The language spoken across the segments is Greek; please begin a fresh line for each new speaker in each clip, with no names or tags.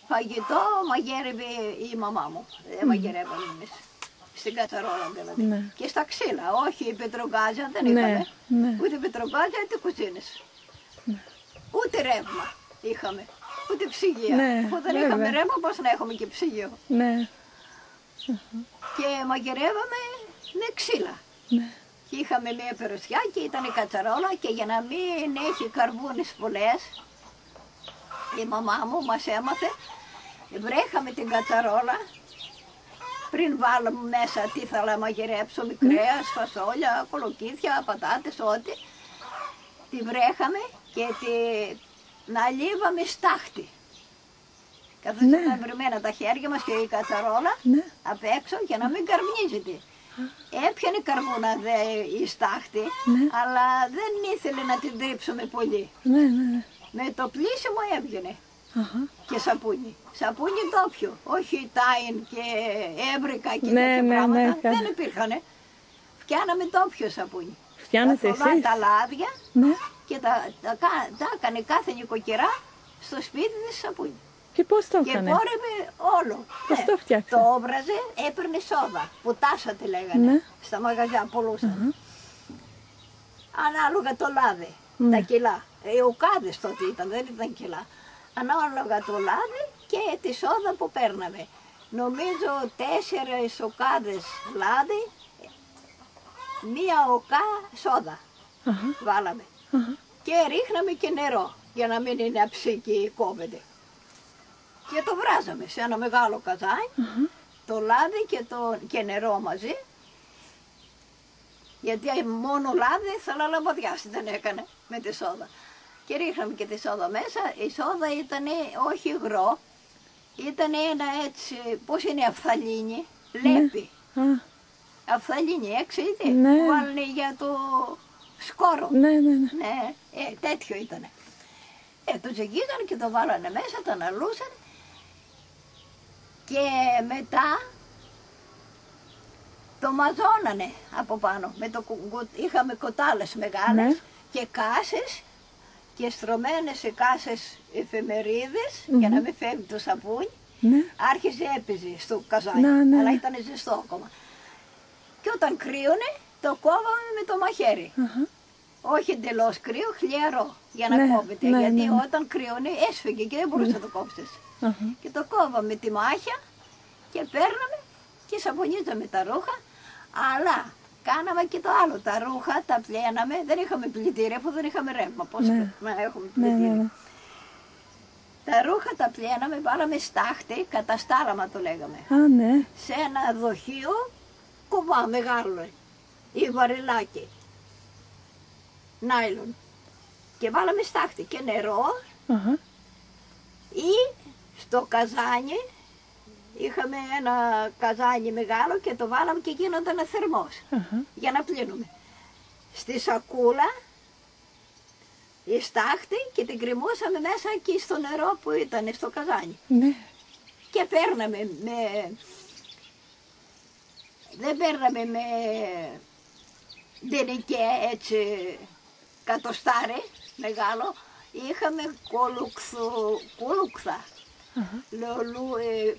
Φαγητό μαγείρευε η μαμά μου. Δεν μαγειρεύαμε εμείς. Στην κατσαρόλα δηλαδή.
Ναι.
Και στα ξύλα, όχι πετρογκάζια δεν είχαμε.
Ναι.
Ούτε πετρογκάζια ούτε κουζίνες. Ούτε ρεύμα είχαμε. Ούτε ψυγεία.
Ναι,
Που δεν
βέβαια.
είχαμε ρεύμα, πώς να έχουμε και ψυγείο.
Ναι.
Και μαγειρεύαμε με ξύλα.
Ναι.
Και είχαμε μια περουσιά και ήταν η κατσαρόλα και για να μην έχει καρβούνες πολλές, η μαμά μου μας έμαθε, βρέχαμε την κατσαρόλα πριν βάλουμε μέσα τι θα μαγειρέψουμε, κρέας, φασόλια, κολοκύθια, πατάτες, ό,τι. Τη βρέχαμε και την αλίβαμε στάχτη. Καθώς ήταν βρεμένα τα χέρια μας και η κατσαρόλα απ' έξω για να μην καρμνίζεται. Έπιανε καρβούνα η στάχτη, αλλά δεν ήθελε να την τρίψουμε πολύ. Με το πλήσιμο έβγαινε. Και σαπούνι. Σαπούνι ντόπιο, όχι τάιν και έβρικα και τέτοια πράγματα. Δεν υπήρχανε. Φτιάναμε ντόπιο σαπούνι.
Φτιάνετε εσείς?
Τα λάδια και τα έκανε κάθε νοικοκυρά στο σπίτι της σαπούνι.
Και πώς το
Και
έκανε?
πόρευε όλο.
Πώς το φτιάξε?
Το όβραζε, έπαιρνε σόδα. Πουτάσα τη λέγανε. Στα μαγαζιά πουλούσαν. Ανάλογα το λάδι, τα κιλά. Οι οκάδες τότε ήταν, δεν ήταν κιλά. Ανάλογα το λάδι και τη σόδα που παίρναμε. Νομίζω 4 οκάδες λάδι, 1 οκά σόδα βάλαμε. Και ρίχναμε και νερό για να μην είναι αψί και κόβεται. Και το βράζαμε σε ένα μεγάλο καζάνι, το λάδι και νερό μαζί. Γιατί μόνο λάδι θα λαμπαδιάσει δεν έκανε με τη σόδα. Και ρίχναμε και τη σόδα μέσα. Η σόδα ήταν όχι υγρό, ήταν ένα έτσι, πώς είναι αφθαλίνη, λέπη. Αφθαλίνη έξω είδε, που βάλανε για το σκόρο. Ναι, τέτοιο ήταν. Το ζυγίζανε και το βάλανε μέσα, το αναλούσαν. Και μετά το μαζώνανε από πάνω. Είχαμε κοτάλες μεγάλες και κάσες και στρωμένες σε κάσες εφημερίδες για να μην φεύγει το σαπούνι. Άρχιζε έπαιζε στο καζάνι, αλλά ήταν ζεστό ακόμα. Και όταν κρύωνε το κόβαμε με το μαχαίρι. Όχι εντελώς κρύο, χλιαρό για να κόβεται. Γιατί όταν κρύωνε έσφυγε και δεν μπορούσε να το κόψεις. Και το κόβαμε με τη μάχια και παίρναμε και σαπουνίζαμε τα ρούχα, αλλά κάναμε και το άλλο, τα ρούχα τα πλέναμε, δεν είχαμε πλυντήρια αφού δεν είχαμε ρεύμα, πώς να έχουμε πλυντήρια. Τα ρούχα τα πλέναμε, βάλαμε στάχτη, καταστάλαμα το λέγαμε, σε ένα δοχείο κουβά μεγάλο ή βαρελάκι, νάιλον, και βάλαμε στάχτη και νερό ή στο καζάνι, είχαμε ένα καζάνι μεγάλο και το βάλαμε και γίνονταν θερμός για να πλύνουμε. Στη σακούλα η στάχτη και την κρυμούσαμε μέσα εκεί στο νερό που ήταν στο καζάνι. Και παίρναμε δεν παίρναμε με ντενικέ έτσι κατοστάρι μεγάλο, είχαμε κολούκθα.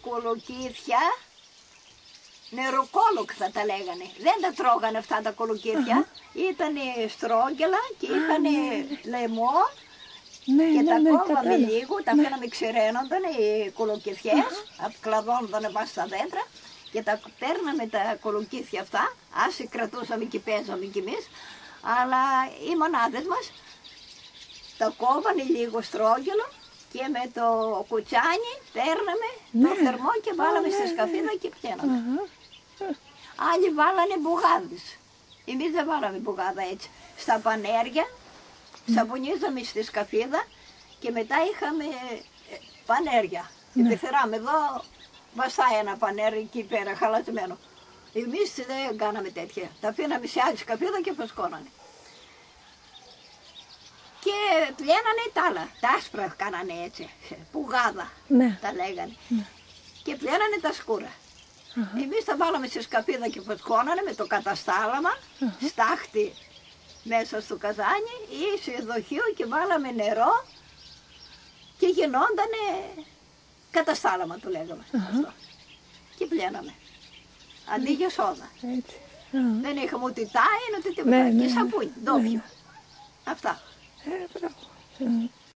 Κολοκύθια, νεροκόλοκθα τα λέγανε. Δεν τα τρώγανε αυτά τα κολοκύθια. Ήτανε στρόγγυλα και είχανε λαιμό και τα κόβαμε λίγο, τα φέραμε ξεραίνονταν οι κολοκυθιές, κλαδώνονταν πάνω στα δέντρα και τα παίρναμε τα κολοκύθια αυτά, άσοι κρατούσαμε και παίζαμε κι εμείς, αλλά οι μονάδες μας τα κόβανε λίγο στρόγγυλο και με το κουτσάνι παίρναμε το θερμό και βάλαμε στη σκαφίδα και πιέναμε. Άλλοι βάλανε μπουγάδες. Εμείς δεν βάλαμε μπουγάδα έτσι. Στα πανέρια σαπουνίζαμε στη σκαφίδα και μετά είχαμε πανέρια. Επιθεράμε εδώ, βαστάει ένα πανέρι εκεί πέρα χαλασμένο. Εμείς δεν κάναμε τέτοια. Τα αφήναμε σε άλλη σκαφίδα και φασκώνανε. Και πλένανε τα άλλα, τα άσπρα κάνανε έτσι, πουγάδα τα λέγανε. Και πλένανε τα σκούρα. Εμείς τα βάλαμε στη σκαφίδα και φασκώνανε με το καταστάλαμα, στάχτη μέσα στο καζάνι ή σε δοχείο και βάλαμε νερό και γινόντανε καταστάλαμα το λέγαμε αυτό. Και πλέναμε. Αντί για σόδα.
Έτσι.
Δεν είχαμε ούτε τάιν ούτε τίποτα. Και σαπούνι, ντόπιο. Αυτά.
Μπράβο.